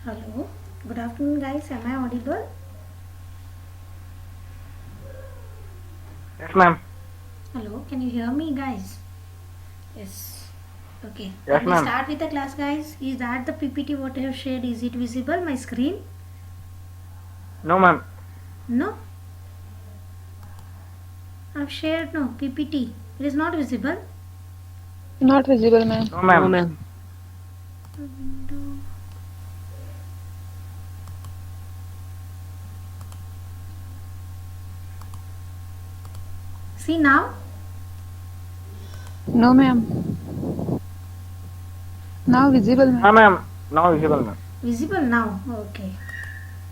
Hello, good afternoon, guys. Am I audible? Yes, ma'am. Hello, can you hear me, guys? Yes. Okay, Yes, then we ma'am. start with the class, guys. Is that the PPT what I have shared? Is it visible? My screen? No, ma'am. No, I've shared no PPT. It is not visible. Not visible, ma'am. No, ma'am. No, ma'am. Window. See now? No, ma'am. Now visible, No, ma'am. ma'am. Now visible, ma'am. Visible now. Okay.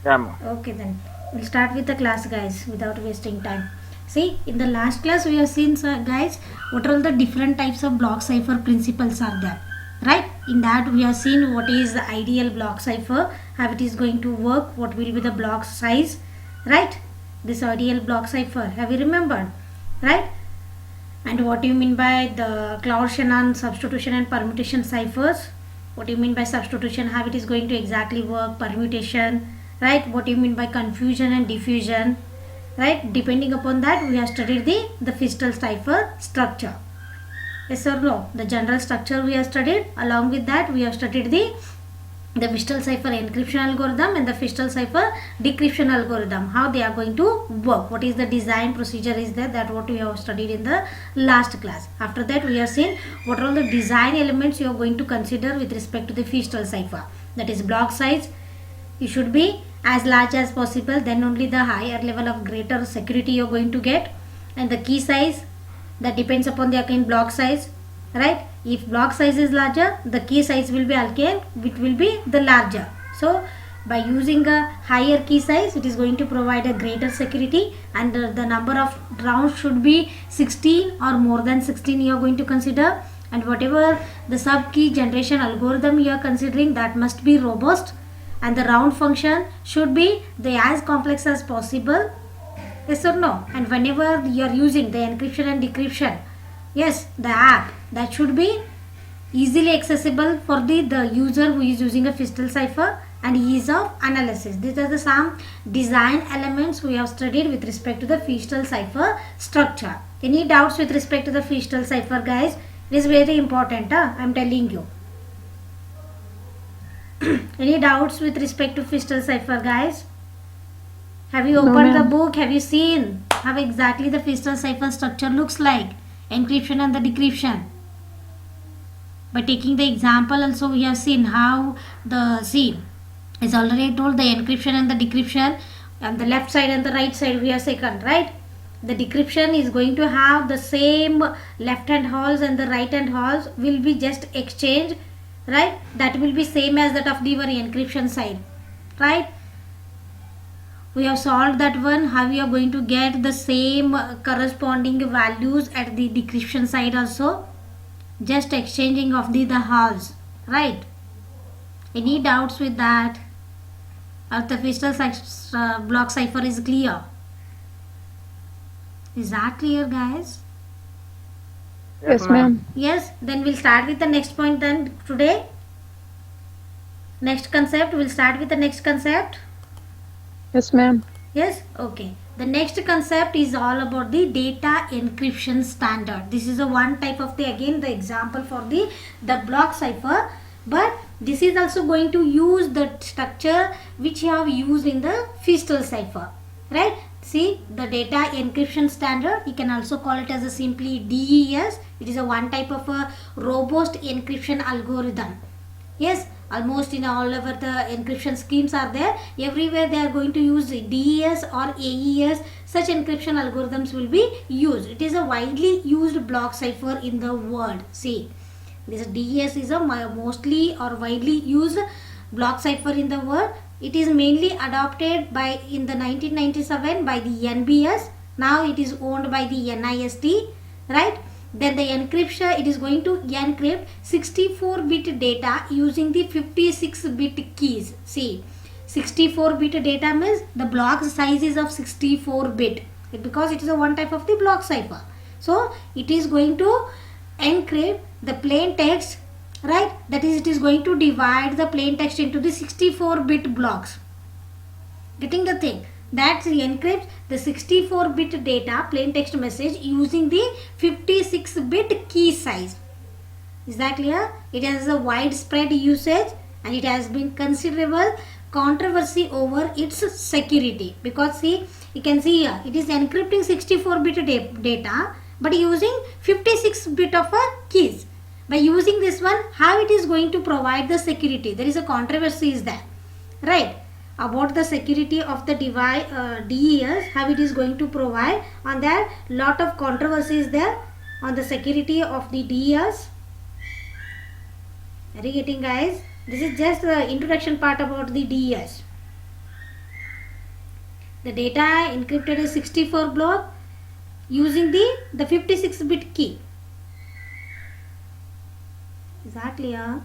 Yeah, ma'am. Okay, then we'll start with the class, guys, without wasting time. See, in the last class we have seen, guys, what are all the different types of block cipher principles are there, right? In that we have seen what is the ideal block cipher, how it is going to work, what will be the block size, right? This ideal block cipher, have you remembered, right? And what do you mean by the Claude-Shannon substitution and permutation ciphers? What do you mean by substitution? How it is going to exactly work? Permutation, right? What do you mean by confusion and diffusion, right? Depending upon that, we have studied the Feistel cipher structure. Yes or no? The general structure we have studied. Along with that, we have studied the Feistel cipher encryption algorithm and the Feistel cipher decryption algorithm, how they are going to work, what is the design procedure is there, that what we have studied in the last class. After that we have seen what are all the design elements you are going to consider with respect to the Feistel cipher. That is, block size, it should be as large as possible, then only the higher level of greater security you are going to get. And the key size, that depends upon the again block size, right? If block size is larger, the key size will be again, it will be the larger. So by using a higher key size, it is going to provide a greater security, and the number of rounds should be 16 or more than 16 you are going to consider. And whatever the sub key generation algorithm you are considering, that must be robust, and the round function should be as complex as possible. Yes or no? And whenever you are using the encryption and decryption, yes, the app, that should be easily accessible for the user who is using a Feistel cipher, and ease of analysis. These are the some design elements we have studied with respect to the Feistel cipher structure. Any doubts with respect to the Feistel cipher, guys? It is very important, I am telling you. Any doubts with respect to Feistel cipher, guys? Have you No, opened the ma'am. book? Have you seen how exactly the Feistel cipher structure looks like? Encryption and the decryption. By taking the example also, we have seen how the is already told the encryption and the decryption on the left side and the right side we have second, right? The decryption is going to have the same left hand halls, and the right hand halls will be just exchanged, right? That will be same as that of the your encryption side, right? We have solved that one, how we are going to get the same corresponding values at the decryption side also, just exchanging of the halves, right? Any doubts with that? Or the Feistel block cipher is clear? Is that clear, guys? Yes, ma'am. Yes, then we'll start with the next point then today. Next concept, we'll start with the next concept. Yes, ma'am. Yes, okay. The next concept is all about the data encryption standard. This is a one type of the again the example for the block cipher, but this is also going to use the structure which you have used in the Feistel cipher, right? See, the data encryption standard, you can also call it as a simply DES. It is a one type of a robust encryption algorithm. Yes, almost in all over the encryption schemes are there. Everywhere they are going to use DES or AES. Such encryption algorithms will be used. It is a widely used block cipher in the world. See, this DES is a mostly or widely used block cipher in the world. It is mainly adopted by in the 1997 by the NBS. Now it is owned by the NIST, right? Then the encryption, it is going to encrypt 64-bit data using the 56-bit keys. See, 64-bit data means the block size is of 64-bit because it is a one type of the block cipher. So it is going to encrypt the plain text right? That is, it is going to divide the plain text into the 64-bit blocks. Getting the thing? That encrypts the 64-bit data plain text message using the 56-bit key size. Is that clear? It has a widespread usage and it has been considerable controversy over its security, because see, you can see here it is encrypting 64-bit data but using 56-bit of a keys. By using this one, how it is going to provide the security? There is a controversy is there, right? About the security of the device, DES, how it is going to provide. On that, lot of controversy is there on the security of the DES. Are you getting, guys? This is just the introduction part about the DES. The data encrypted is 64 block using the 56-bit key. Is that clear?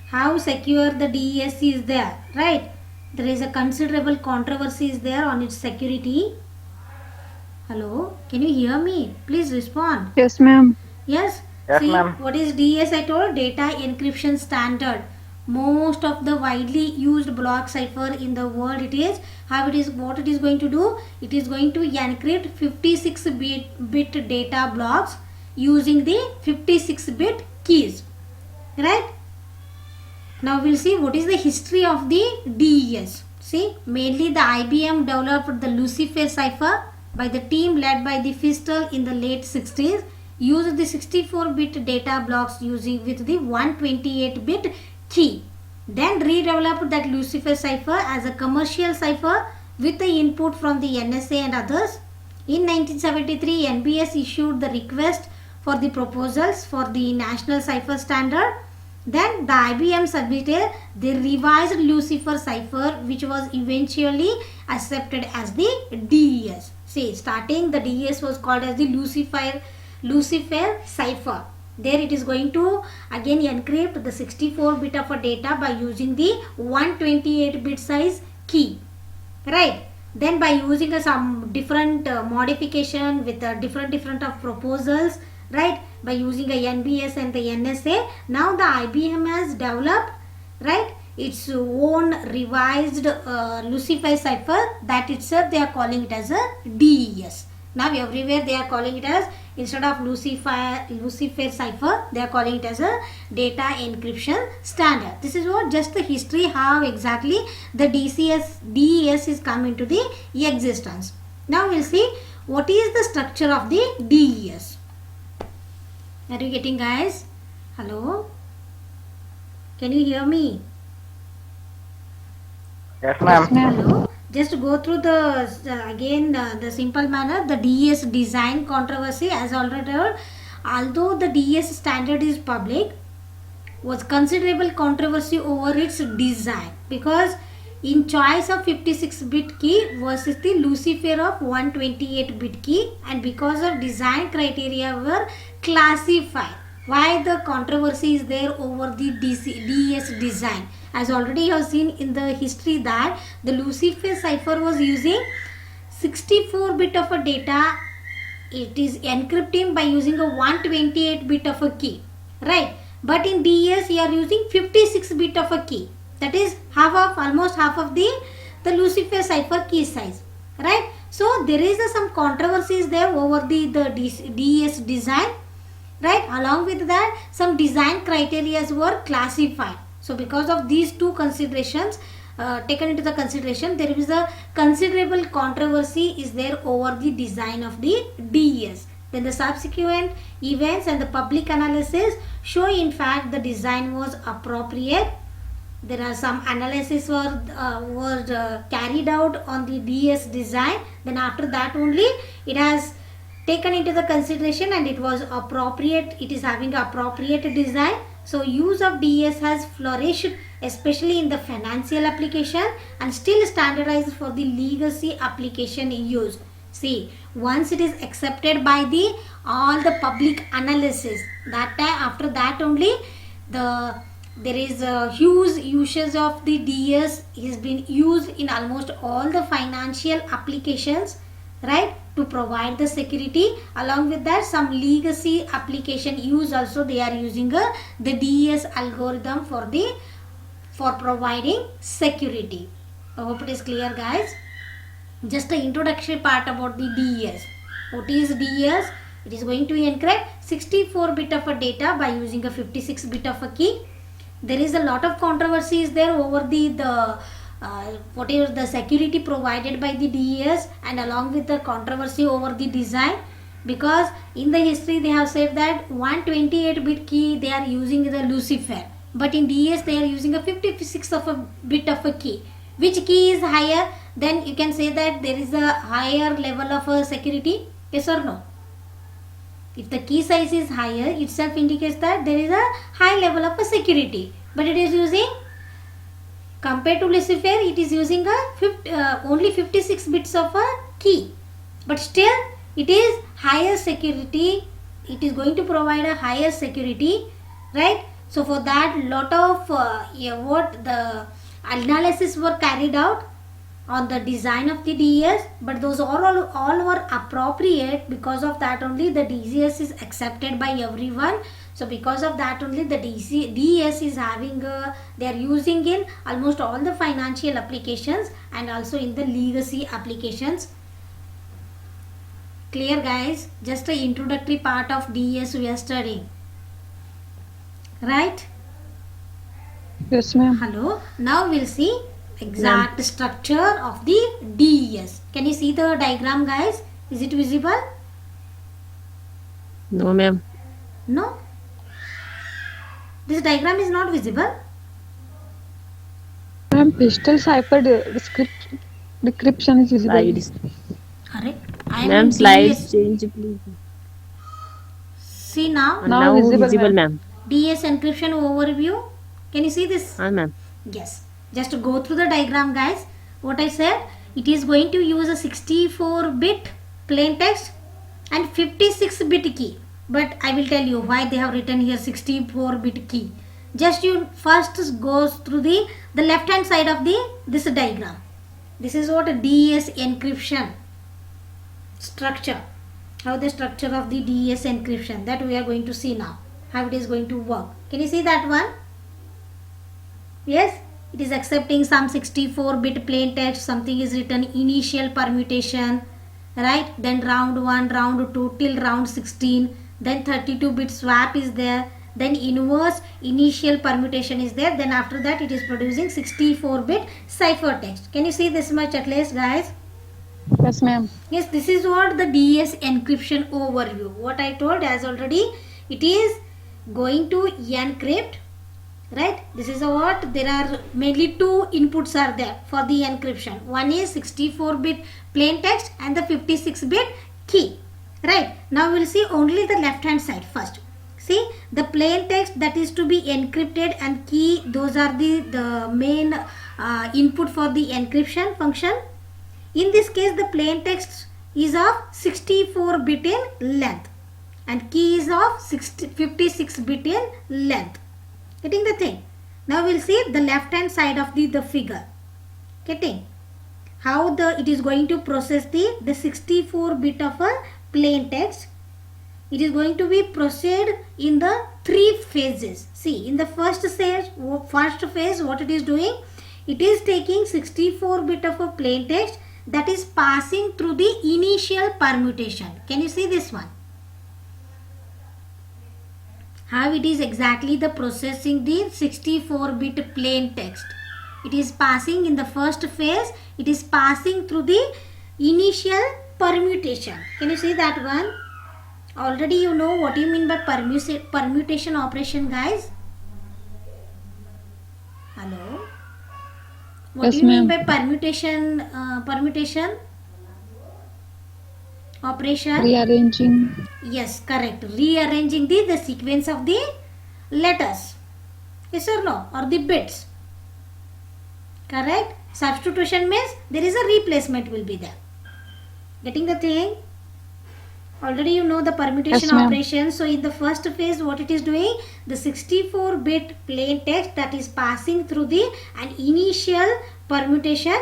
How secure the DES is there, right? There is a considerable controversy is there on its security. Hello, can you hear me? Please respond. Yes, ma'am. Yes? Yes, See, ma'am. what is DES? I told data encryption standard. Most of the widely used block cipher in the world, it is how it is, what it is going to do, it is going to encrypt 56-bit data blocks using the 56-bit keys, right? Now we'll see what is the history of the DES. See, mainly the IBM developed the Lucifer cipher by the team led by the Fistel in the late 60s, used the 64-bit data blocks using with the 128-bit key. Then redeveloped that Lucifer cipher as a commercial cipher with the input from the NSA and others. In 1973, NBS issued the request for the proposals for the national cipher standard. Then the IBM submitted the revised Lucifer cipher, which was eventually accepted as the DES. See, starting the DES was called as the Lucifer cipher. There it is going to again encrypt the 64-bit of a data by using the 128-bit size key, right? Then by using some different modification with different of proposals, right? By using a NBS and the NSA, now the IBM has developed, right, its own revised Lucifer cipher. That itself they are calling it as a DES. Now everywhere they are calling it as, instead of Lucifer cipher, they are calling it as a data encryption standard. This is what just the history, how exactly the DES is come into the existence. Now we'll see what is the structure of the DES. Are you getting, guys? Hello? Can you hear me? Yes, ma'am. Yes, ma'am. Hello? Just go through the again the simple manner, the DES design controversy as already told. Although the DES standard is public, was considerable controversy over its design, because in choice of 56-bit key versus the Lucifer of 128-bit key, and because of design criteria were classified. Why the controversy is there over the DES design? As already you have seen in the history that the Lucifer cipher was using 64-bit of a data. It is encrypting by using a 128-bit of a key, right? But in DES you are using 56-bit of a key. That is almost half of the Lucifer cipher key size, right? So there is some controversies there over the DES design, right? Along with that, some design criteria were classified. So because of these two considerations taken into the consideration, there is a considerable controversy is there over the design of the DES. Then the subsequent events and the public analysis show in fact the design was appropriate. There are some analysis were carried out on the DES design. Then after that only it has taken into the consideration and it was appropriate. It is having appropriate design. So use of DES has flourished, especially in the financial application, and still standardized for the legacy application use. See, once it is accepted by the all the public analysis, that time after that only there is a huge usage of the DES is been used in almost all the financial applications, right? to provide the security. Along with that, some legacy application use also they are using the DES algorithm for providing security. I hope it is clear, guys. Just the introductory part about the DES. What is DES? It is going to encrypt 64 bit of a data by using a 56 bit of a key. There is a lot of controversies there over the what is the security provided by the DES, and along with the controversy over the design, because in the history they have said that 128 bit key they are using the Lucifer, but in DES they are using a 56 of a bit of a key. Which key is higher? Then you can say that there is a higher level of a security. Yes or no? If the key size is higher, itself indicates that there is a high level of a security. But it is using, compared to Lucifer, it is using only 56 bits of a key. But still, it is higher security. It is going to provide a higher security, right? So for that, lot of what the analysis were carried out on the design of the DES, but those all were appropriate. Because of that only the DES is accepted by everyone. So because of that only the DES is having they are using in almost all the financial applications and also in the legacy applications. Clear, guys? Just the introductory part of DES we are studying, right? Yes, ma'am. Hello. Now we'll see exact structure of the DES. Can you see the diagram, guys? Is it visible? No, ma'am. No. This diagram is not visible. Ma'am, pistol cipher decryption is visible. Slides. Arre, I am Ma'am, in slides DES. change, please. See now. Now visible, visible, ma'am. ma'am. DES encryption overview. Can you see this? Ma'am. Yes. Just to go through the diagram, guys. What I said, it is going to use a 64-bit plain text and 56-bit key. But I will tell you why they have written here 64-bit key. Just you first goes through the left hand side of this diagram. This is what a DES encryption structure. How the structure of the DES encryption, that we are going to see now. How it is going to work. Can you see that one? Yes. It is accepting some 64-bit plain text. Something is written initial permutation, right? Then round 1, round 2 till round 16. Then 32-bit swap is there. Then inverse initial permutation is there. Then after that it is producing 64-bit cipher text. Can you see this much at least, guys? Yes, ma'am. Yes, this is what the DES encryption overview. What I told as already, it is going to encrypt, right? This is what there are mainly two inputs are there for the encryption. One is 64-bit plain text and the 56-bit key, right? Now we'll see only the left hand side first. See, the plain text that is to be encrypted and key, those are the main input for the encryption function. In this case, the plain text is of 64-bit in length and key is of 56-bit in length. Getting the thing? Now we'll see the left hand side of the figure. Getting? How it is going to process the 64-bit of a plain text. It is going to be processed in the 3 phases. See, in the first phase, what it is doing? It is taking 64-bit of a plain text that is passing through the initial permutation. Can you see this one? How it is exactly the processing the 64-bit plain text. It is passing in the first phase, it is passing through the initial permutation. Can you see that one? Already you know what you mean by permutation operation, guys. Hello? What Yes, do you mean ma'am. by permutation operation? Rearranging. Yes, correct. Rearranging the sequence of the letters. Yes or no? Or the bits. Correct. Substitution means there is a replacement will be there. Getting the thing? Already you know the permutation Yes, ma'am. operation. So in the first phase, what it is doing? The 64-bit plain text that is passing through an initial permutation.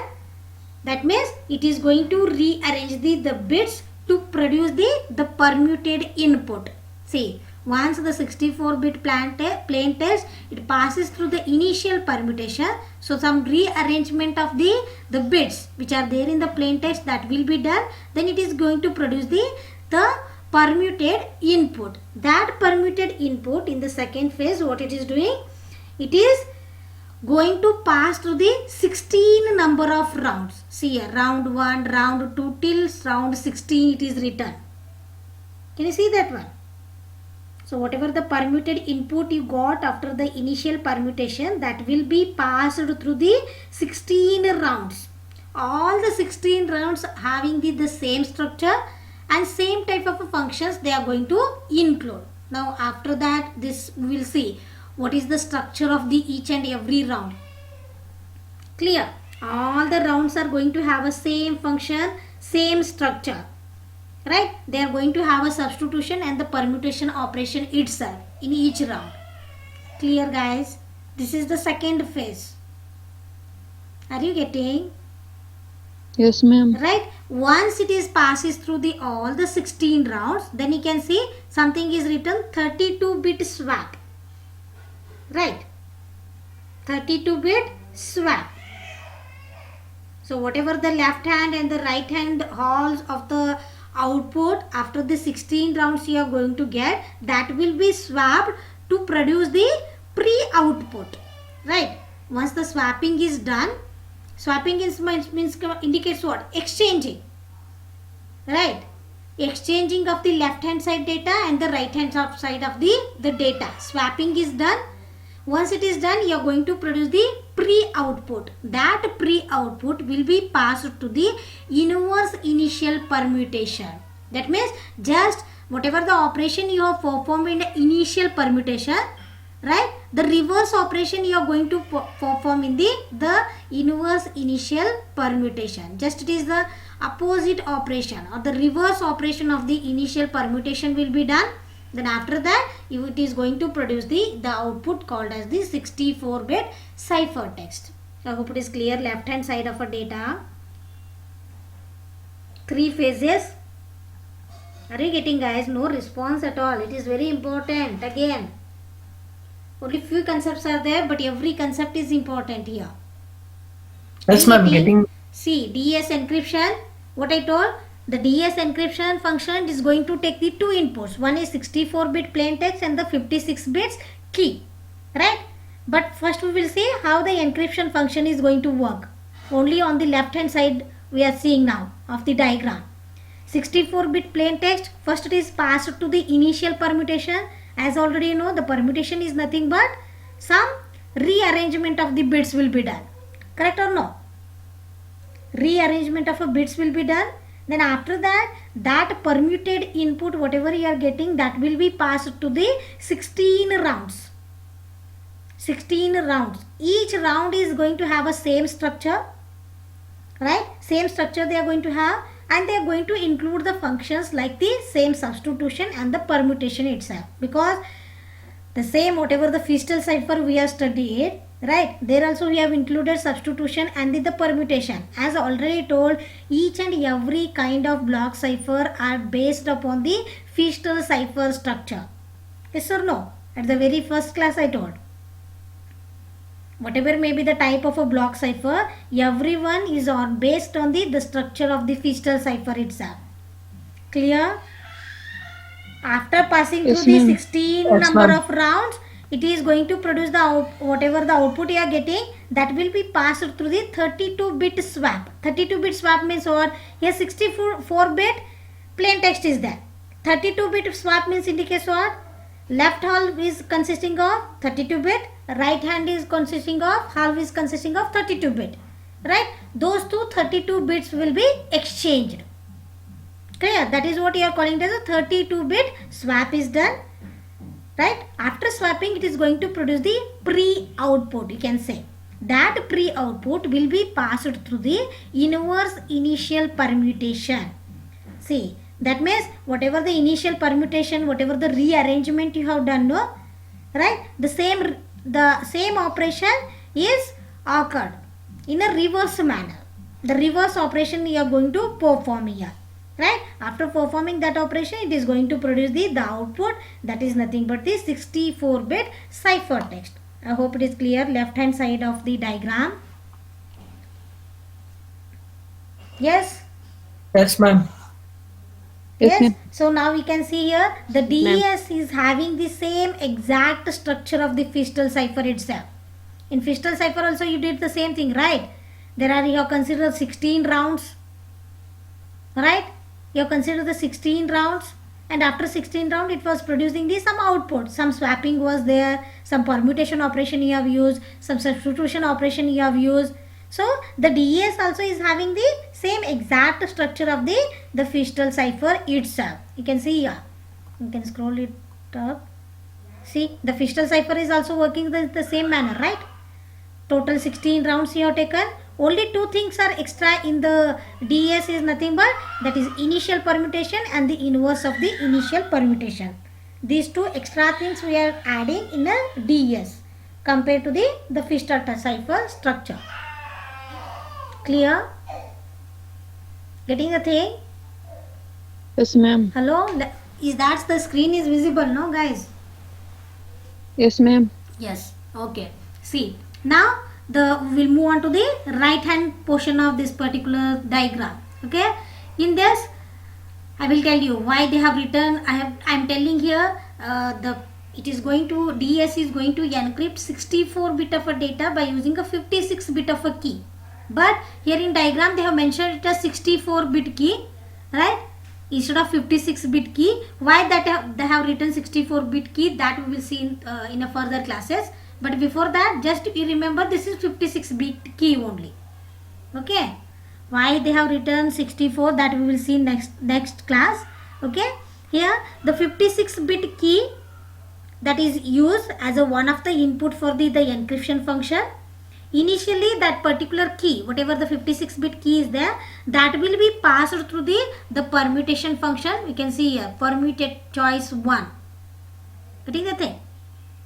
That means it is going to rearrange the bits to produce the permuted input. See, once the 64-bit plain text, it passes through the initial permutation. So some rearrangement of the bits which are there in the plain text, that will be done. Then it is going to produce the permuted input. That permuted input in the second phase, what it is doing? It is going to pass through the 16 number of rounds. See here, round 1, round 2 till round 16 it is written. Can you see that one? So whatever the permuted input you got after the initial permutation, that will be passed through the 16 rounds. All the 16 rounds having the same structure and same type of functions they are going to include. Now after that, this we will see what is the structure of the each and every round. Clear? All the rounds are going to have a same function, same structure. Right? They are going to have a substitution and the permutation operation itself in each round. Clear, guys? This is the second phase. Are you getting? Yes, ma'am. Right? Once it is passes through all the 16 rounds, then you can see something is written 32-bit swap. Right? 32-bit swap. So whatever the left hand and the right hand halls of the output after the 16 rounds you are going to get, that will be swapped to produce the pre-output. Right? Once the swapping is done, swapping indicates what? Exchanging. Right? Exchanging of the left hand side data and the right hand side of the data. Swapping is done. Once it is done, you are going to produce the pre-output. That pre-output will be passed to the inverse initial permutation. That means just whatever the operation you have performed in the initial permutation, right? The reverse operation you are going to perform in the inverse initial permutation. Just it is the opposite operation or the reverse operation of the initial permutation will be done. Then after that, it is going to produce the output called as the 64-bit ciphertext. I hope it is clear. Left hand side of a data. 3 phases. Are you getting, guys? No response at all. It is very important. Again, only few concepts are there, but every concept is important here. Yes, ma'am. Getting. See, DS encryption. What I told? The DS encryption function is going to take the 2 inputs. One is 64-bit plain text and the 56 bits key. Right? But first we will see how the encryption function is going to work. Only on the left hand side we are seeing now of the diagram. 64-bit plain text, first it is passed to the initial permutation. As already you know, the permutation is nothing but some rearrangement of the bits will be done. Correct or no? Rearrangement of a bits will be done. Then after that, that permuted input, whatever you are getting, that will be passed to the 16 rounds. 16 rounds. Each round is going to have a same structure. Right? Same structure they are going to have. And they are going to include the functions like the same substitution and the permutation itself. Because the same, whatever the Feistel cipher we have studied, right, there also we have included substitution and the permutation. As already told, each and every kind of block cipher are based upon the Feistel cipher structure. Yes or no? At the very first class I told. Whatever may be the type of a block cipher, everyone is based on the structure of the Feistel cipher itself. Clear? After passing Yes, through the ma'am. 16 Yes, number ma'am. of rounds, it is going to produce the whatever the output you are getting, that will be passed through the 32-bit swap. 32-bit swap means what? Here 64-bit plain text is there. 32-bit swap means indicates what? Left half is consisting of 32-bit, right hand is consisting of, half is consisting of 32-bit. Right? Those two 32 bits will be exchanged. Clear? That is what you are calling as a 32-bit swap is done. Right? After swapping, it is going to produce the pre-output, you can say. That pre-output will be passed through the inverse initial permutation. See, that means whatever the initial permutation, whatever the rearrangement you have done, no? Right? The same operation is occurred in a reverse manner. The reverse operation you are going to perform here. right? After performing that operation, it is going to produce the output, that is nothing but the 64-bit ciphertext. I hope it is clear. Left hand side of the diagram. Yes. Yes, ma'am. Yes, ma'am. So now we can see here the Yes, ma'am. DES is having the same exact structure of the Feistel cipher itself. In Feistel cipher also you did the same thing, right? There are, you have considered 16 rounds, right? You have considered the 16 rounds, and after 16 round it was producing the some output. Some swapping was there, some permutation operation you have used, some substitution operation you have used. So the DES also is having the same exact structure of the Feistel cipher itself. You can see here. You can scroll it up. See, the Feistel cipher is also working the same manner, right? Total 16 rounds you have taken. Only two things are extra in the DES is nothing but that is initial permutation and the inverse of the initial permutation. These two extra things we are adding in a DES compared to the Feistel cipher structure. Clear? Getting the thing? Yes, ma'am. Hello? Is that the screen is visible, no guys? Yes, ma'am. Yes. Okay. See, now we'll move on to the right hand portion of this particular diagram. Okay. In this, I will tell you why they have written. I'm telling here it is going to DES is going to encrypt 64 bit of a data by using a 56 bit of a key. But here in diagram they have mentioned it as 64 bit key, right? Instead of 56 bit key. Why that they have written 64 bit key, that we will see in a further classes. But before that, just you remember this is 56 bit key only. Okay. Why they have written 64, that we will see next class. Okay. Here the 56 bit key that is used as a one of the input for the encryption function. Initially that particular key, whatever the 56 bit key is there, that will be passed through the permutation function. We can see here permuted choice 1. Getting the thing?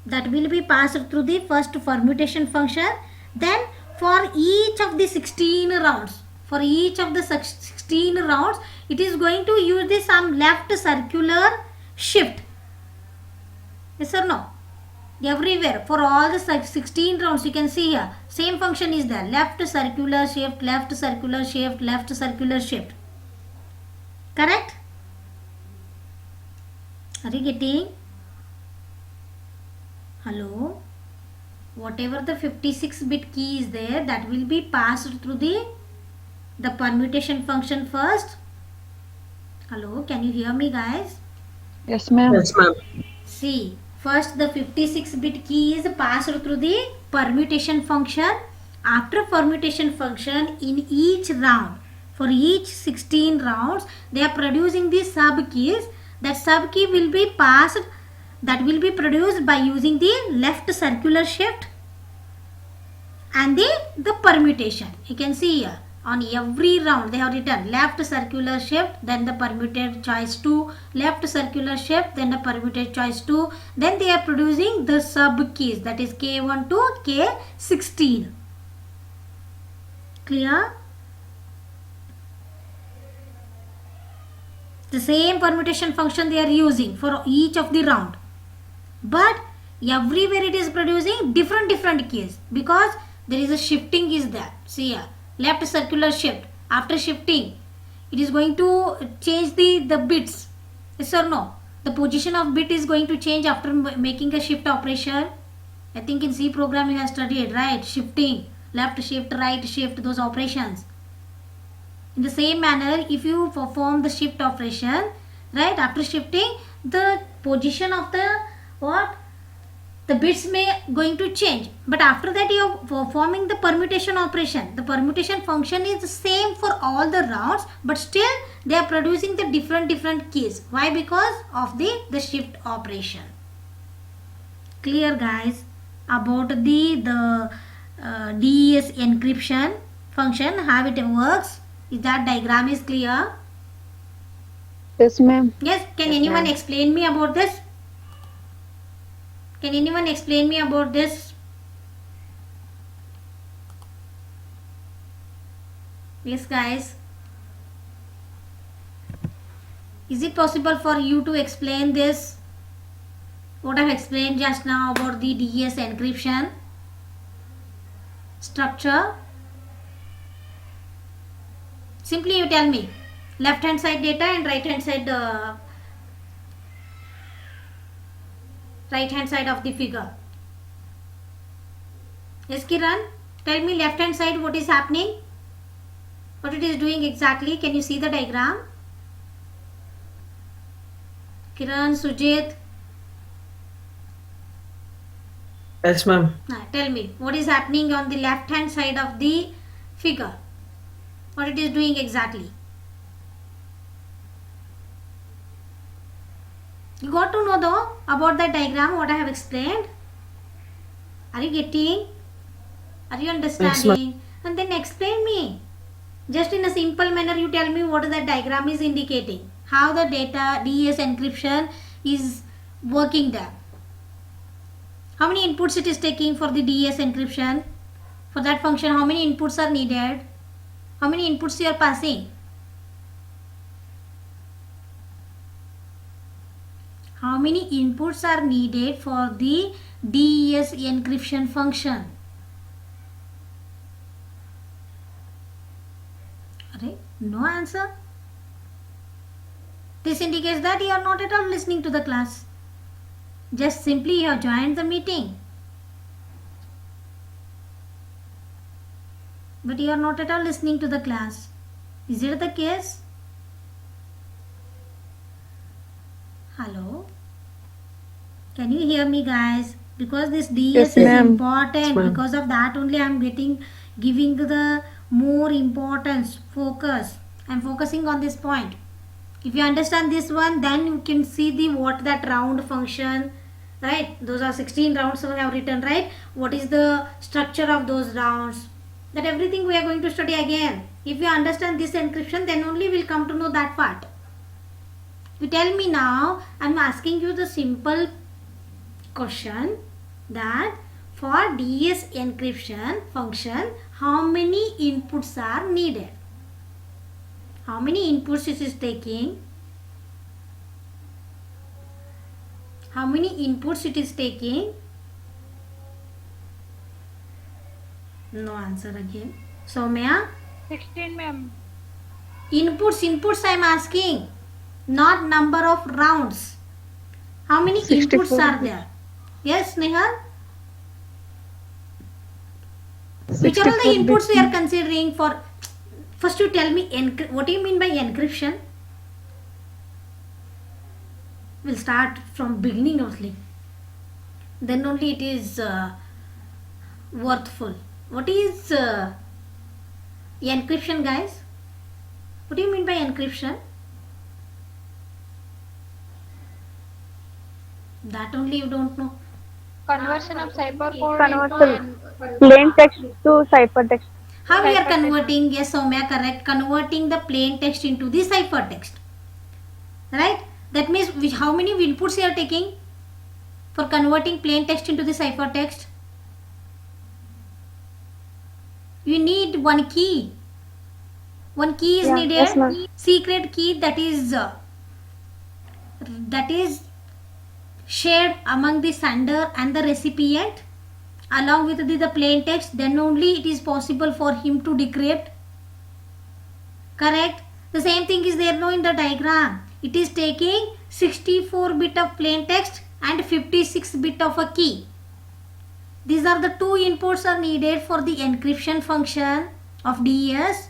That will be passed through the first permutation function. Then for each of the 16 rounds, it is going to use the some left circular shift. Yes or no? Everywhere for all the 16 rounds you can see here same function is there, left circular shift, left circular shift, left circular shift. Correct? Are you getting? Hello? Whatever the 56 bit key is there, that will be passed through the permutation function first. Hello, can you hear me guys? Yes, ma'am. Yes, ma'am. See, first the 56 bit key is passed through the permutation function. After permutation function, in each round, for each 16 rounds, they are producing the sub keys. That sub key will be passed, that will be produced by using the left circular shift and the permutation. You can see here on every round they have written left circular shift, then the permuted choice 2, left circular shift, then the permuted choice 2, then they are producing the sub keys, that is K1 to K16. Clear? The same permutation function they are using for each of the round, but everywhere it is producing different keys because there is a shifting is there. See here, left circular shift. After shifting, it is going to change the bits. Yes or no? The position of bit is going to change after making a shift operation. I think in C program you have studied, right? Shifting, left shift, right shift, those operations. In the same manner, if you perform the shift operation, right, after shifting, the position of the bits may going to change, but after that you are performing the permutation operation. The permutation function is the same for all the rounds, but still they are producing the different keys. Why? Because of the shift operation. Clear guys about the DES encryption function, how it works? Is that diagram is clear? Yes, ma'am. Yes. Can Yes, anyone ma'am. explain me about this? Can anyone explain me about this? Yes, guys. Is it possible for you to explain this? What I've explained just now about the DES encryption structure? Simply you tell me. Left hand side data and right hand side of the figure. Yes, Kiran? Tell me left hand side what is happening? What it is doing exactly? Can you see the diagram? Kiran, Sujit? Yes, ma'am. Tell me, what is happening on the left hand side of the figure? What it is doing exactly? You got to know though about the diagram what I have explained. Are you getting? Are you understanding? And then explain me. Just in a simple manner you tell me what the diagram is indicating. How the data DES encryption is working there. How many inputs it is taking for the DES encryption? For that function, how many inputs are needed? How many inputs you are passing? How many inputs are needed for the DES encryption function? No answer. This indicates that you are not at all listening to the class. Just simply you have joined the meeting. But you are not at all listening to the class. Is it the case? Hello? Can you hear me, guys? Because this DES Yes, is ma'am. important. Yes, ma'am. Because of that only I am giving the more importance, focus. I am focusing on this point. If you understand this one, then you can see that round function, right? Those are 16 rounds we have written, right? What is the structure of those rounds? That everything we are going to study again. If you understand this encryption, then only we'll come to know that part. You tell me now, I'm asking you the simple question that for DES encryption function, how many inputs are needed? How many inputs it is taking? How many inputs it is taking? No answer again. Soumya? 16, ma'am. Inputs I am asking. Not number of rounds. How many 64. inputs are there? Yes, Nehal? Which are all the 64 inputs we bit. are considering for? First you tell me what do you mean by encryption? We'll start from beginning only. Then only it is worthful. What is encryption, guys? What do you mean by encryption? That only you don't know. Conversion of cybercode Conversion. Plain text to ciphertext. How we are converting? Yes, Soumya, correct. Converting the plain text into the ciphertext. Right? That means how many inputs you are taking for converting plain text into the ciphertext? You need one key. One key is needed. Yes, ma'am. Secret key that is shared among the sender and the recipient along with the plain text. Then only it is possible for him to decrypt. Correct? The same thing is there now in the diagram. It is taking 64 bit of plain text and 56 bit of a key. These are the two inputs are needed for the encryption function of DES.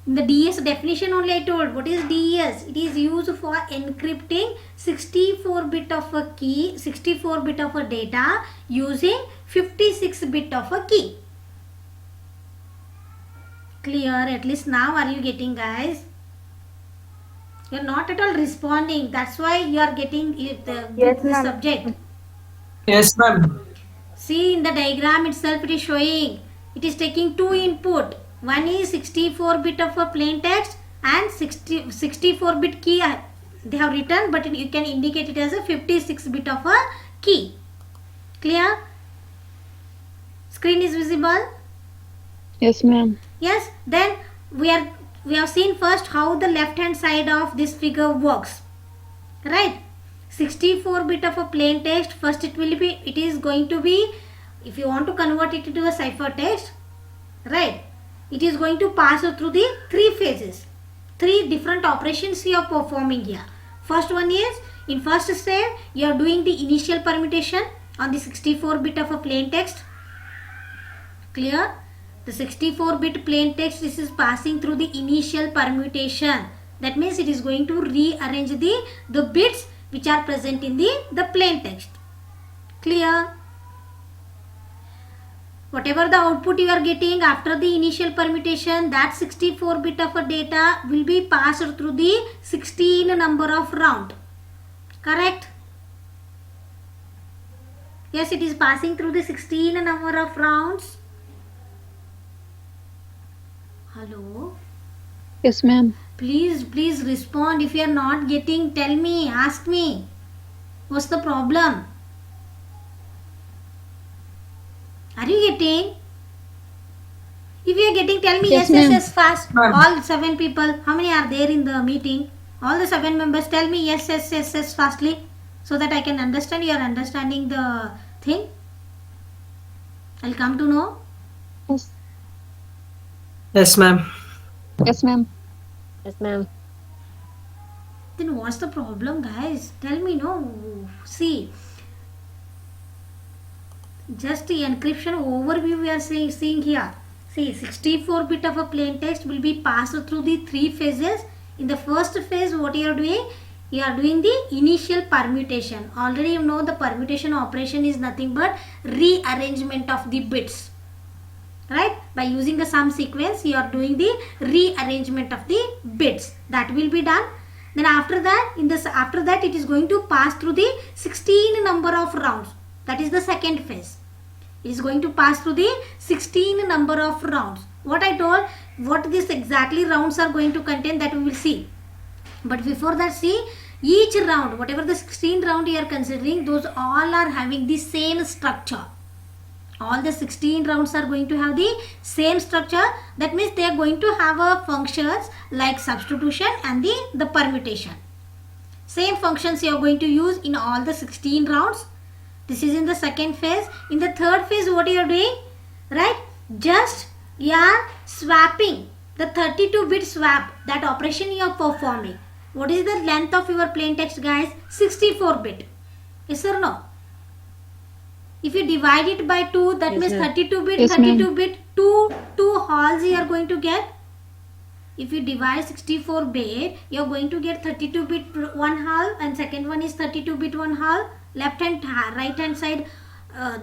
In the DES definition only I told what is DES. It is used for encrypting 64 bit of a key, 64 bit of a data using 56 bit of a key. Clear? At least now are you getting, guys? You are not at all responding. That's why you are getting Yes, the ma'am. subject. Yes, ma'am. See in the diagram itself it is showing it is taking two input. One is 64 bit of a plain text and 64 bit key they have written, but you can indicate it as a 56 bit of a key. Clear? Screen is visible? Yes, ma'am. Yes. Then we are we have seen first how the left hand side of this figure works, right? 64 bit of a plain text. First it is going to be, if you want to convert it into a ciphertext, right, it is going to pass through the three phases, three different operations you are performing here. First one is, in first step you are doing the initial permutation on the 64 bit of a plain text. Clear? The 64 bit plain text, this is passing through the initial permutation. That means it is going to rearrange the bits which are present in the plain text. Clear? Whatever the output you are getting after the initial permutation, that 64 bit of a data will be passed through the 16 number of round. Correct? Yes, it is passing through the 16 number of rounds. Hello? Yes, ma'am. Please respond. If you are not getting, tell me, ask me. What's the problem? Are you getting? If you are getting, tell me Yes, yes, ma'am. fast. Ma'am. All 7 people. How many are there in the meeting? All the 7 members, tell me yes, fastly, so that I can understand you are understanding the thing. I'll come to know. Yes. Yes, ma'am. Yes, ma'am. Yes, ma'am. Then what's the problem, guys? Tell me, no. See, just the encryption overview we are seeing here. See, 64 bit of a plain text will be passed through the three phases. In the first phase, what you are doing? You are doing the initial permutation. Already you know the permutation operation is nothing but rearrangement of the bits. Right? By using the sum sequence, you are doing the rearrangement of the bits. That will be done. Then after that, it is going to pass through the 16 number of rounds. That is the second phase. It is going to pass through the 16 number of rounds. What I told, what this exactly rounds are going to contain, that we will see. But before that, see, each round, whatever the 16 round you are considering, those all are having the same structure. All the 16 rounds are going to have the same structure. That means they are going to have a functions like substitution and the permutation. Same functions you are going to use in all the 16 rounds. This is in the second phase. In the third phase, what you are doing? Right? Just you are swapping the 32-bit swap. That operation you are performing. What is the length of your plain text, guys? 64-bit. Yes or no? If you divide it by 2, that Yes, means ma'am. 32-bit, Yes, ma'am. 32-bit, two halves you are going to get. If you divide 64-bit, you are going to get 32-bit one half, and second one is 32-bit one half. Left and right hand side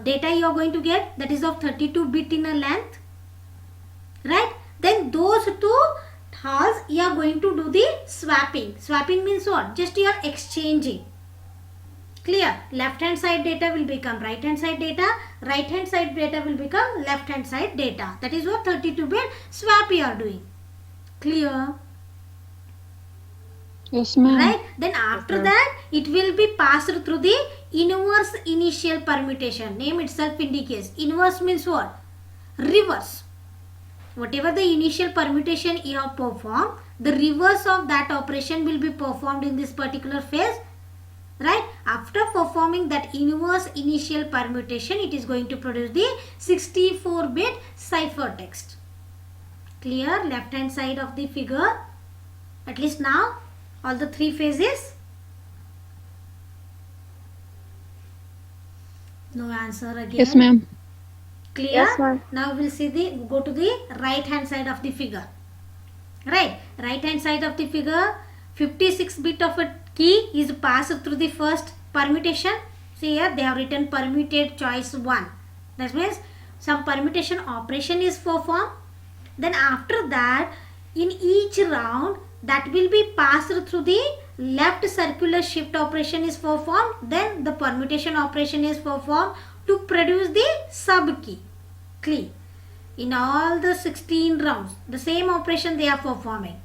data you are going to get, that is of 32-bit in a length. Right? Then those two halves you are going to do the swapping. Swapping means what? Just you are exchanging. Clear? Left hand side data will become right hand side data. Right hand side data will become left hand side data. That is what 32-bit swap you are doing. Clear? Yes, ma'am. Right? Then after that, it will be passed through the inverse initial permutation. Name itself indicates. Inverse means what? Reverse. Whatever the initial permutation you have performed, the reverse of that operation will be performed in this particular phase. Right? After performing that inverse initial permutation, it is going to produce the 64-bit ciphertext. Clear? Left hand side of the figure. At least now, all the three phases. No answer again. Yes, ma'am. Clear? Yes, ma'am. Now we'll see go to the right hand side of the figure. Right? Right hand side of the figure, 56 bit of a key is passed through the first permutation. See here, they have written permuted choice 1. That means some permutation operation is performed. Then after that, in each round, that will be passed through the left circular shift operation is performed. Then the permutation operation is performed to produce the sub key. Clear? In all the 16 rounds, the same operation they are performing.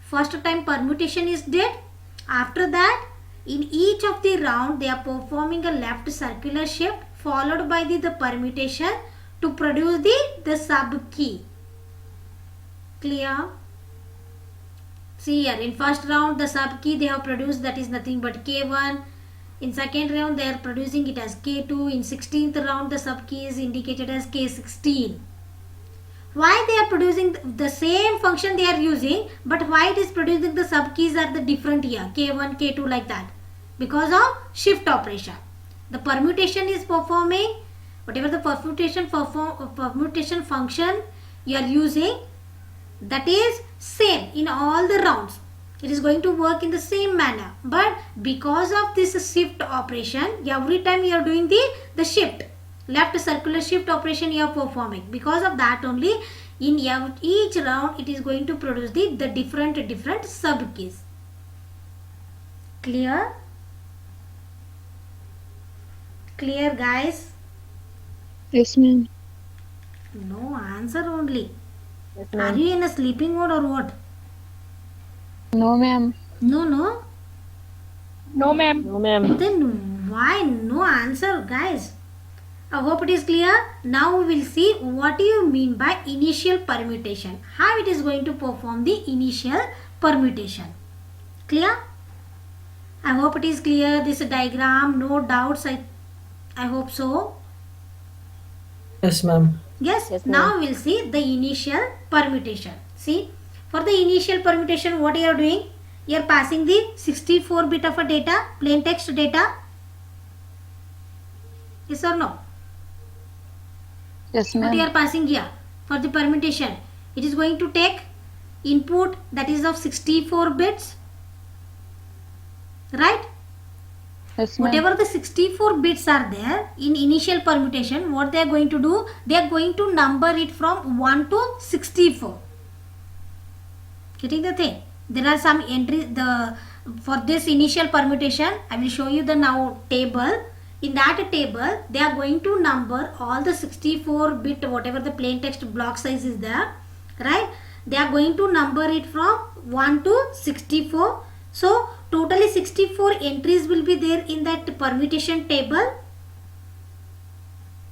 First time permutation is dead. After that, in each of the round, they are performing a left circular shift followed by the permutation to produce the sub key. Clear? See here, in first round the sub key they have produced, that is nothing but K1. In second round they are producing it as K2. In 16th round the sub key is indicated as K16. Why they are producing the same function they are using, but why it is producing the sub keys are the different here, K1, K2 like that? Because of shift operation. The permutation is performing, whatever the permutation function you are using, that is same in all the rounds. It is going to work in the same manner, but because of this shift operation, every time you are doing the shift, left circular shift operation you are performing, because of that only in each round it is going to produce the different sub keys. Clear guys? Yes, ma'am. No answer only. Yes, Are ma'am. you in a sleeping mode or what? No, ma'am. No. No, ma'am. No, ma'am. Then why no answer, guys? I hope it is clear. Now we will see what do you mean by initial permutation. How it is going to perform the initial permutation. Clear? I hope it is clear. This diagram, no doubts. I hope so. Yes, ma'am. Yes. Yes, ma'am. Now we'll see the initial permutation. See, for the initial permutation, what you are doing? You are passing the 64 bit of a data, plain text data. Yes or no? Yes, What you ma'am. are passing here for the permutation? It is going to take input that is of 64 bits, right? Yes, ma'am. Whatever the 64 bits are there in initial permutation, what they are going to do? They are going to number it from 1 to 64. Getting the thing? There are some entries for this initial permutation. I will show you the now table. In that table, they are going to number all the 64 bit whatever the plain text block size is there, right? They are going to number it from 1 to 64. So totally 64 entries will be there in that permutation table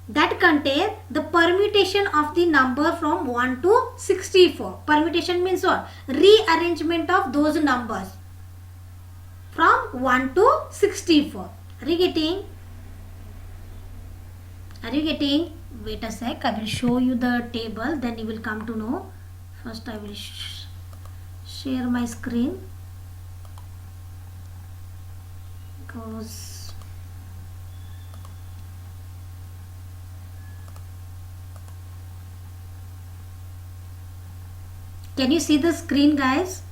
that contain the permutation of the number from 1 to 64. Permutation means what? Rearrangement of those numbers from 1 to 64. Are you getting? Wait a sec. I will show you the table, then you will come to know. First I will share my screen. Because can you see the screen, guys?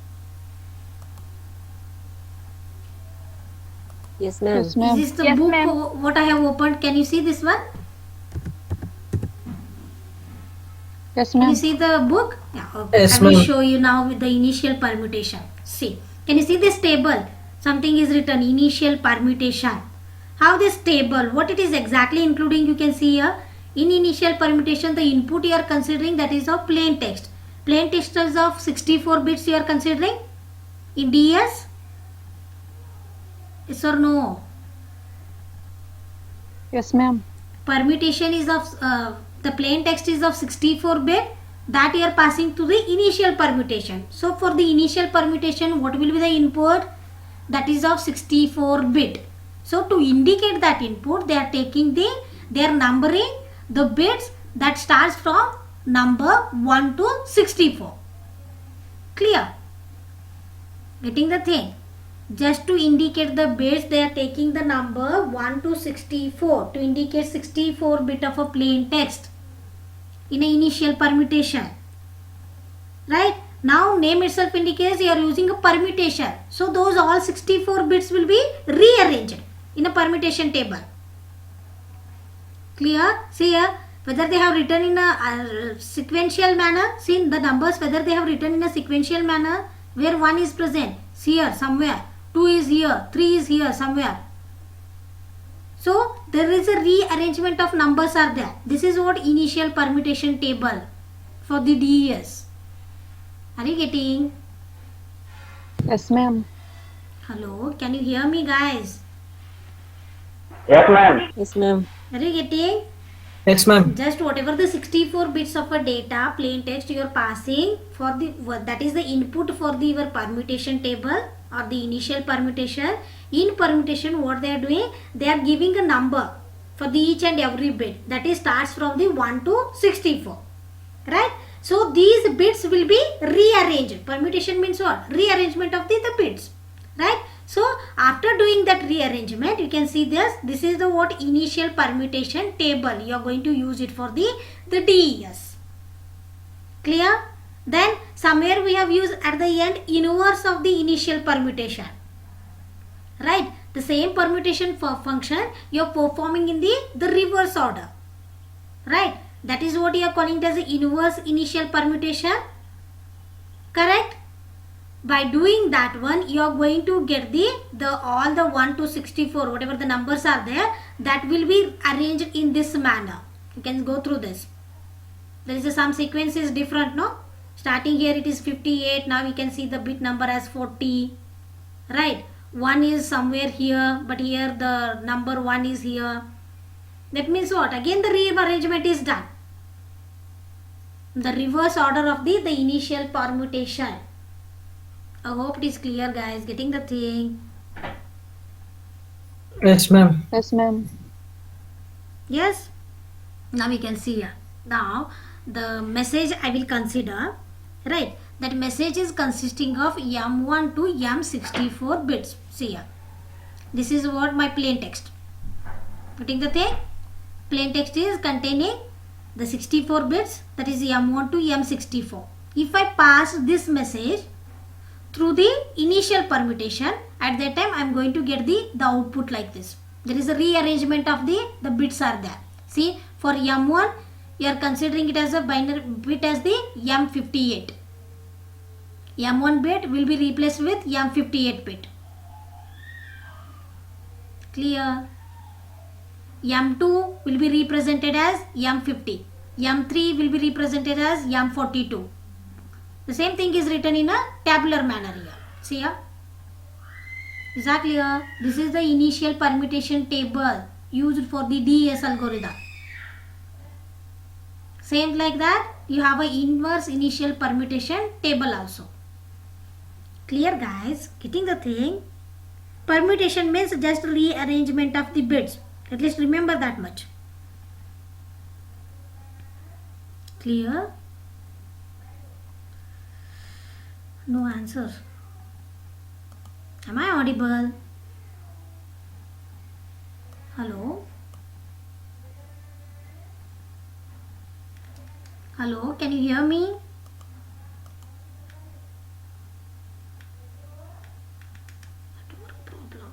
Yes, ma'am. Yes, ma'am. Is this the Yes, book ma'am. what I have opened? Can you see this one? Yes, Can you ma'am. see the book? Yeah, okay. Yes, I will ma'am. show you now with the initial permutation. See, can you see this table? Something is written, initial permutation. How this table, what it is exactly including, you can see here. In initial permutation, the input you are considering, that is of plain text. Plain text is of 64 bits you are considering in DS. Yes or no? Yes, ma'am. Permutation is of the plain text is of 64 bit, that you are passing to the initial permutation. So for the initial permutation, what will be the input? That is of 64 bit. So to indicate that input, they are numbering the bits that starts from number 1 to 64. Clear? Getting the thing? Just to indicate the bits, they are taking the number 1 to 64 to indicate 64 bit of a plain text in an initial permutation. Right? Now name itself indicates you are using a permutation. So those all 64 bits will be rearranged in a permutation table. Clear? See here, whether they have written in a sequential manner. See the numbers, whether they have written in a sequential manner, where 1 is present. See here somewhere. 2 is here, 3 is here somewhere. So there is a rearrangement of numbers are there. This is what initial permutation table for the DES. Are you getting? Yes, ma'am. Hello, can you hear me, guys? Yes, ma'am. Yes, ma'am. Are you getting? Yes, ma'am. Just whatever the 64 bits of a data plain text you are passing for the that is the input for the your permutation table or the initial permutation. In permutation what they are doing, they are giving a number for the each and every bit that is starts from the 1 to 64, right? So these bits will be rearranged. Permutation means what? Rearrangement of the bits, right? So after doing that rearrangement, you can see this is the what initial permutation table. You are going to use it for the DES. Clear? Then somewhere we have used at the end inverse of the initial permutation, right? The same permutation function you are performing in the reverse order, right? That is what you are calling it as the inverse initial permutation, correct? By doing that one, you are going to get the all the 1 to 64 whatever the numbers are there, that will be arranged in this manner. You can go through this. There is some sequence is different, no? Starting here it is 58. Now we can see the bit number as 40, right? 1 is somewhere here, but here the number 1 is here. That means what? Again the rearrangement is done. The reverse order of the initial permutation. I hope it is clear, guys. Getting the thing? Yes, ma'am. Yes, ma'am. Yes? Now we can see here. Now the message I will consider, right? That message is consisting of M1 to M64 bits. See here. This is what my plain text. Getting the thing? Plain text is containing the 64 bits, that is M1 to M64. If I pass this message through the initial permutation, at that time I am going to get the output like this. There is a rearrangement of the bits are there. See, for M1 you are considering it as a binary bit as the M58. M1 bit will be replaced with M58 bit. Clear? M2 will be represented as M50. M3 will be represented as M42. The same thing is written in a tabular manner here. See here? Is that clear? This is the initial permutation table used for the DES algorithm. Same like that, you have an inverse initial permutation table also. Clear, guys? Getting the thing? Permutation means just rearrangement of the bits. At least remember that much. Clear? No answer. Am I audible? Hello? Hello, can you hear me? Network problem.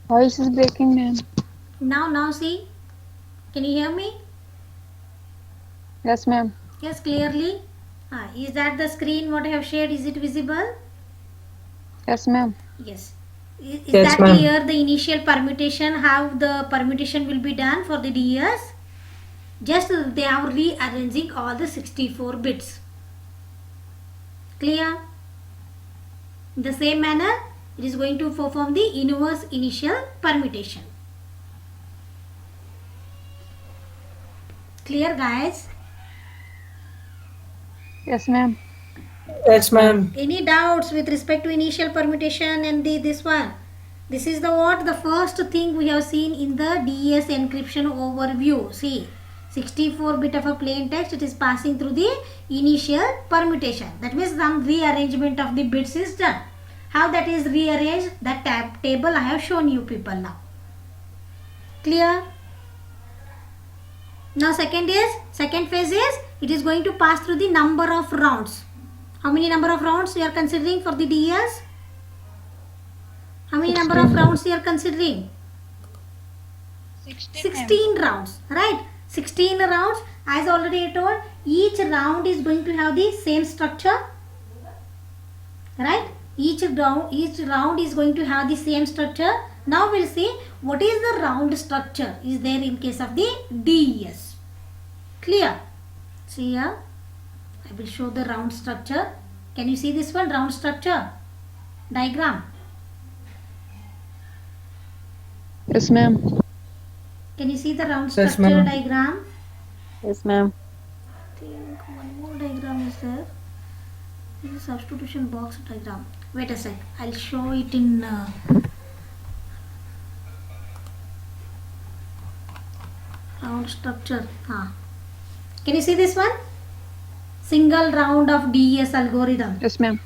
Voice is breaking, ma'am. Now see. Can you hear me? Yes, ma'am. Yes, clearly. Is that the screen what I have shared? Is it visible? Yes, ma'am. Yes. Is Yes, that ma'am. clear? The initial permutation, how the permutation will be done for the DES? Just they are rearranging all the 64 bits. Clear? In the same manner, it is going to perform the inverse initial permutation. Clear, guys? Yes, ma'am. Yes, ma'am. Any doubts with respect to initial permutation and this one? This is the first thing we have seen in the DES encryption overview. See, 64 bit of a plain text, it is passing through the initial permutation. That means some rearrangement of the bits is done. How that is rearranged, that table I have shown you people now. Clear? Now second phase is, it is going to pass through the number of rounds. How many number of rounds you are considering for the DES? How many number of rounds you are considering? 16 rounds, right? 16 rounds, as already I told, each round is going to have the same structure, right? Each round is going to have the same structure. Now we'll see what is the round structure is there in case of the DES. Clear? See here, I will show the round structure. Can you see this one, round structure diagram? Yes, ma'am. Can you see the round Yes, structure ma'am. diagram? Yes, ma'am. I think one more diagram is there. This is substitution box diagram. Wait a sec, I'll show it in round structure. Can you see this one? Single round of DES algorithm. Yes, ma'am.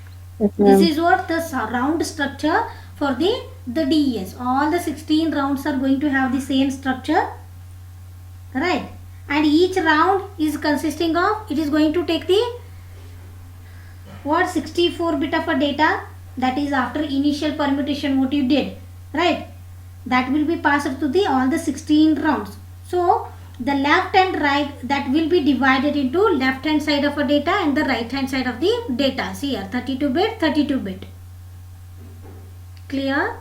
This is what the round structure for the DES. All the 16 rounds are going to have the same structure, right? And each round is consisting of, it is going to take the what, 64 bit of a data, that is after initial permutation what you did, right? That will be passed to the all the 16 rounds. So the left and right, that will be divided into left hand side of a data and the right hand side of the data. See here, 32 bit, 32 bit. Clear?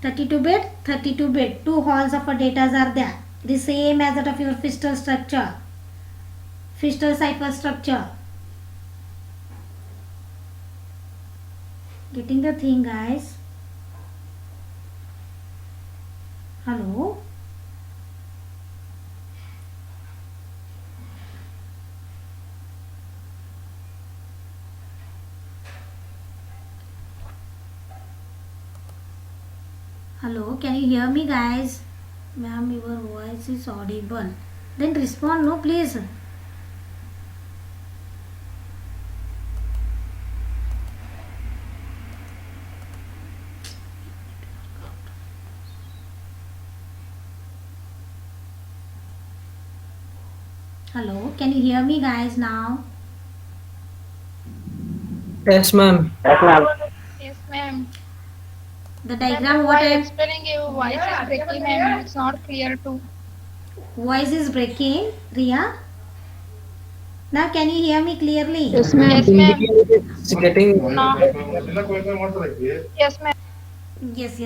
32 bit, 32 bit. Two halls of a data are there. The same as that of your Feistel structure. Feistel cipher structure. Getting the thing, guys? Hello? Hello, can you hear me, guys? Ma'am, your voice is audible. Then respond, no, please. Hello, can you hear me, guys, now? Yes, ma'am. Yes, ma'am. The diagram what I While am explaining, your voice is breaking, ma'am. It's not clear too. voice is breaking, Riya. Now can you hear me clearly? Yes, ma'am. Yes, ma'am. It's getting. Yes, ma'am. Yes.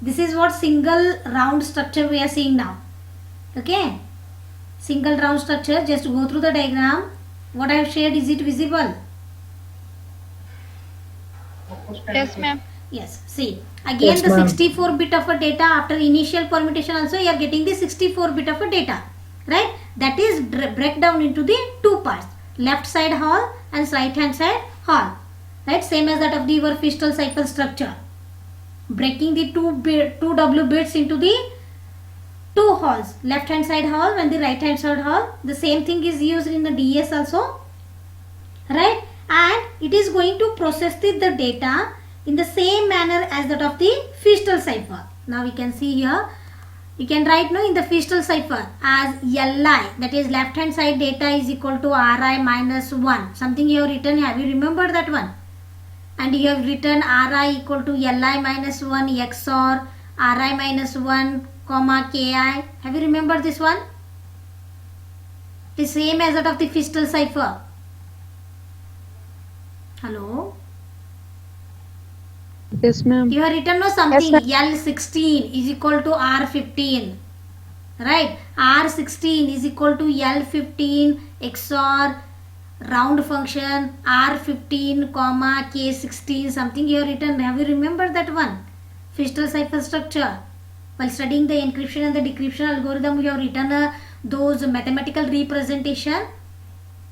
This is what single round structure we are seeing now. Okay. Single round structure. Just go through the diagram. What I have shared, is it visible? Yes, ma'am. Yes. See. Again Yes, the ma'am. 64 bit of a data after initial permutation also you are getting the 64 bit of a data. Right. That is breakdown into the two parts. Left side hall and right hand side hall. Right. Same as that of the your Feistel cipher structure. Breaking the two W bits into the two halls, left hand side hall and the right hand side hall. The same thing is used in the DES also, right? And it is going to process the data in the same manner as that of the Feistel cipher. Now we can see here, you can write now in the Feistel cipher as LI, that is left hand side data is equal to RI minus 1. Something you have written, have you remembered that one? And you have written Ri equal to Li minus 1 XOR Ri minus 1 comma Ki. Have you remembered this one? The same as that of the Feistel cipher. Hello? Yes, ma'am. You have written no something. Yes, L16 is equal to R15. Right? R16 is equal to L15 XOR round function R15 comma K16 something you have written. Have you remembered that one? Feistel cipher structure. While studying the encryption and the decryption algorithm, you have written those mathematical representation.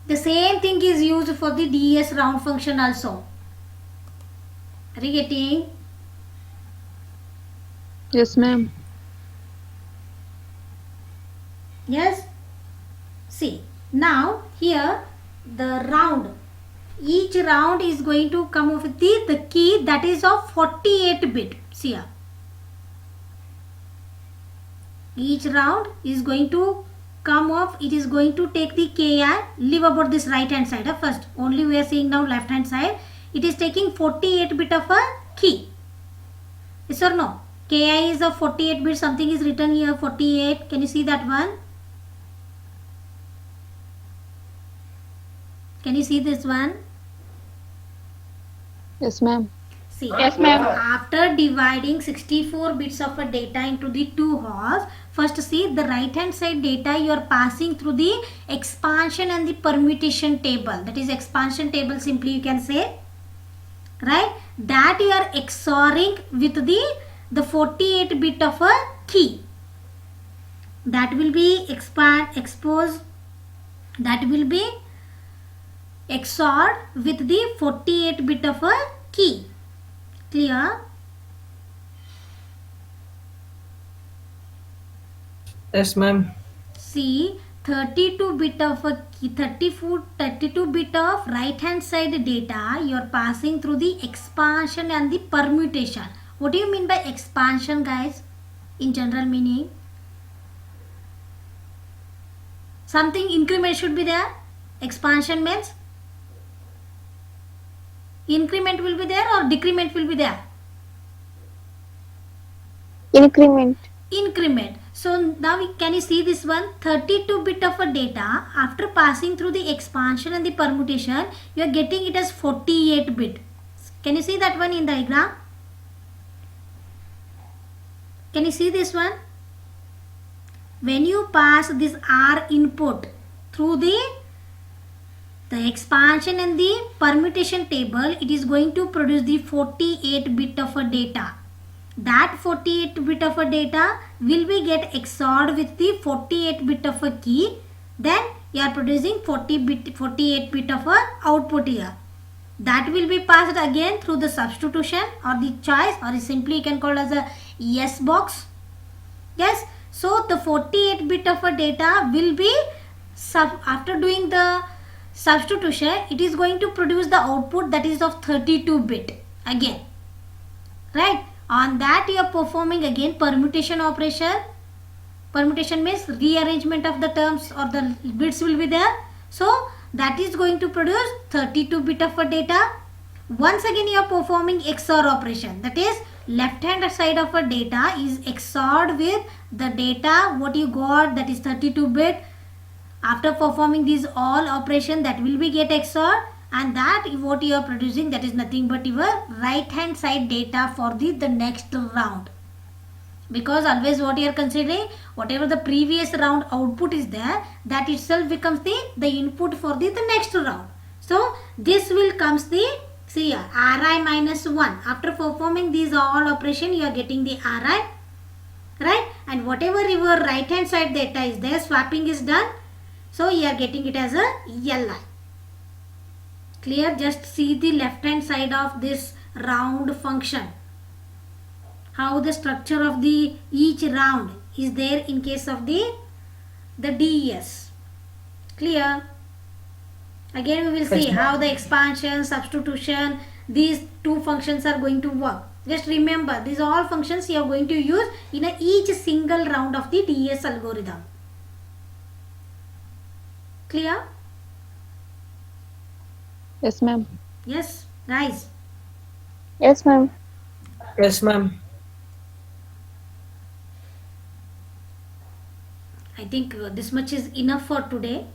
The same thing is used for the DES round function also. Are you getting? Yes, ma'am. Yes? See, now here the round, each round is going to come with the key that is of 48 bit. See here. Each round is going to come off, it is going to take the Ki, leave about this right hand side. First, only we are seeing now left hand side. It is taking 48 bit of a key. Yes or no? Ki is of 48 bit, something is written here 48. Can you see that one? Can you see this one? Yes, ma'am. See, Yes, ma'am. after dividing 64 bits of a data into the two halves, first see the right hand side data you are passing through the expansion and the permutation table. That is expansion table, simply you can say, right? That you are XORing with the 48 bit of a key. That will be exposed. That will be XORed with the 48 bit of a key. Clear? Yes, ma'am. See, 32 bit of a key, 32 bit of right hand side data you are passing through the expansion and the permutation. What do you mean by expansion, guys, in general meaning? Something increment should be there. Expansion means increment will be there or decrement will be there? Increment. Increment. So now can you see this one? 32 bit of a data, after passing through the expansion and the permutation, you are getting it as 48 bit. Can you see that one in diagram? Can you see this one? When you pass this R input through the expansion and the permutation table, it is going to produce the 48 bit of a data. That 48 bit of a data will be get XORed with the 48 bit of a key. Then you are producing 48 bit of a output here. That will be passed again through the substitution or the choice, or simply you can call as a yes box. Yes. So the 48 bit of a data will be after doing the substitution, it is going to produce the output that is of 32 bit again, right? On that you are performing again permutation operation. Permutation means rearrangement of the terms or the bits will be there. So that is going to produce 32 bit of a data. Once again you are performing XOR operation. That is left hand side of a data is XORed with the data what you got, that is 32 bit. After performing these all operation, that will be get XOR, and that what you are producing, that is nothing but your right hand side data for the next round. Because always what you are considering, whatever the previous round output is there, that itself becomes the input for the next round. So this will comes the, see here, Ri minus 1. After performing these all operation, you are getting the Ri, right? And whatever your right hand side data is there, swapping is done. So you are getting it as a Li. Clear? Just see the left hand side of this round function. How the structure of the each round is there in case of the DES. Clear? Again we will see how the expansion, substitution, these two functions are going to work. Just remember, these all functions you are going to use in each single round of the DES algorithm. Clear? Yes, ma'am. Yes, guys. Yes, ma'am. Yes, ma'am. I think this much is enough for today.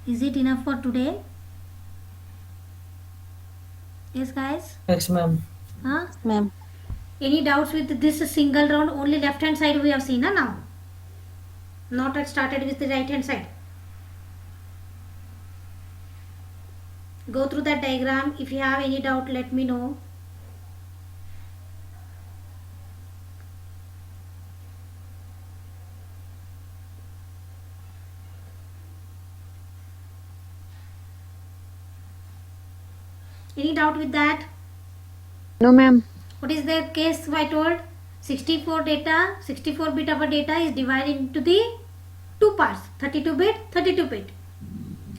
Is it enough for today? Yes, guys? Yes, ma'am. Huh? Ma'am. Any doubts with this single round? Only left hand side we have seen now. Not yet started with the right hand side. Go through that diagram. If you have any doubt, let me know. Any doubt with that? No, ma'am. What is the case I told? 64 bit of a data is divided into the two parts, 32 bit, 32 bit.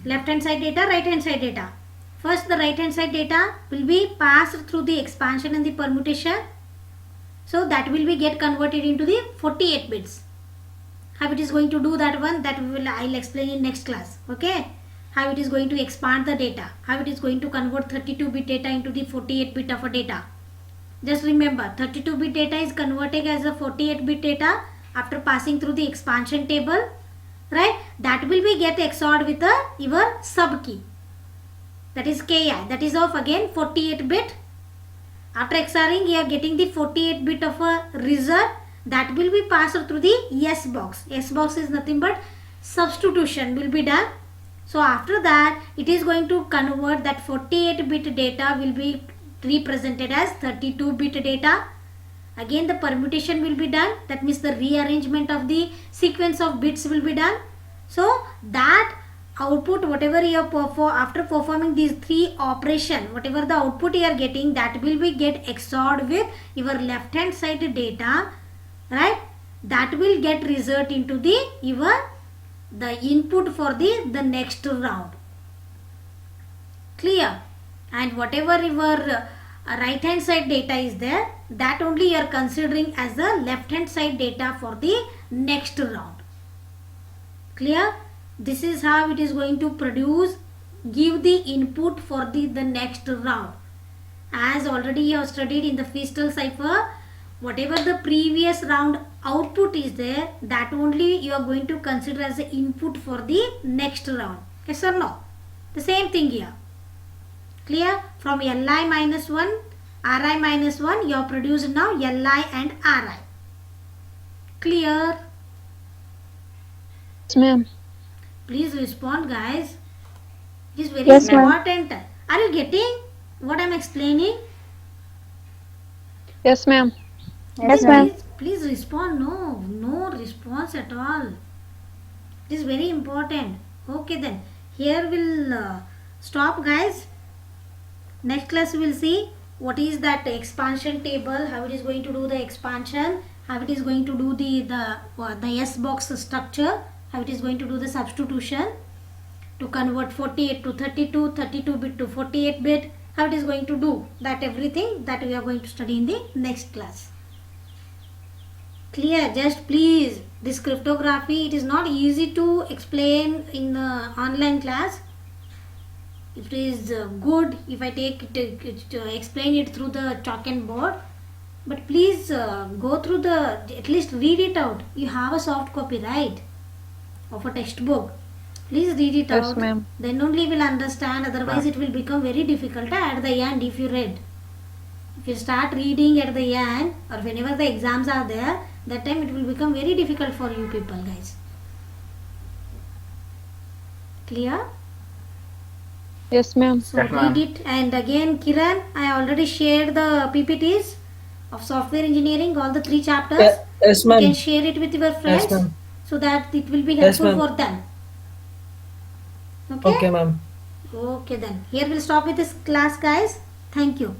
Left hand side data, right hand side data. First the right hand side data will be passed through the expansion and the permutation. So that will be get converted into the 48 bits. How it is going to do that one, that I'll explain in next class. Okay. How it is going to expand the data. How it is going to convert 32 bit data into the 48 bit of a data. Just remember, 32 bit data is converted as a 48 bit data after passing through the expansion table, right? That will be get XORed with your sub key. that is ki, that is of again 48 bit. After XORing you are getting the 48 bit of a result that will be passed through the S box. S box is nothing but substitution will be done. So after that it is going to convert that 48 bit data will be represented as 32 bit data. Again the permutation will be done, that means the rearrangement of the sequence of bits will be done. So that output whatever you after performing these three operation, whatever the output you are getting, that will be get XORed with your left hand side data, right? That will get result into the the input for the next round. Clear? And whatever your right hand side data is there, that only you are considering as the left hand side data for the next round. Clear? This is how it is going to produce, give the input for the next round. As already you have studied in the Feastal cipher, whatever the previous round output is there, that only you are going to consider as the input for the next round. Yes or no? The same thing here. Clear? From Li minus 1, Ri minus 1, you have produced now Li and Ri. Clear? Yes, ma'am. Please respond, guys. It is very Yes, ma'am. important. Are you getting what I am explaining? Yes, ma'am. Yes, ma'am. Please respond. No response at all. It is very important. Okay then. Here we'll stop, guys. Next class we will see what is that expansion table, how it is going to do the expansion, how it is going to do the S box structure, how it is going to do the substitution to convert 48 to 32, 32 bit to 48 bit, how it is going to do that, everything that we are going to study in the next class. Clear? Just please, this cryptography, it is not easy to explain in the online class. It is good if I take it to explain it through the chalk and board, but please go through at least read it out. You have a soft copy, right, of a textbook. Please read it Yes, out. ma'am. Then only you will understand. Otherwise, it will become very difficult at the end if you read. If you start reading at the end or whenever the exams are there, that time it will become very difficult for you people, guys. Clear? Yes, ma'am. So read it. And again, Kiran, I already shared the PPTs of software engineering, all the 3 chapters. Yes, You can ma'am. share it with your friends Yes, ma'am. so that it will be Yes, helpful ma'am. for them. Okay? Okay, ma'am. Okay then. Here we'll stop with this class, guys. Thank you.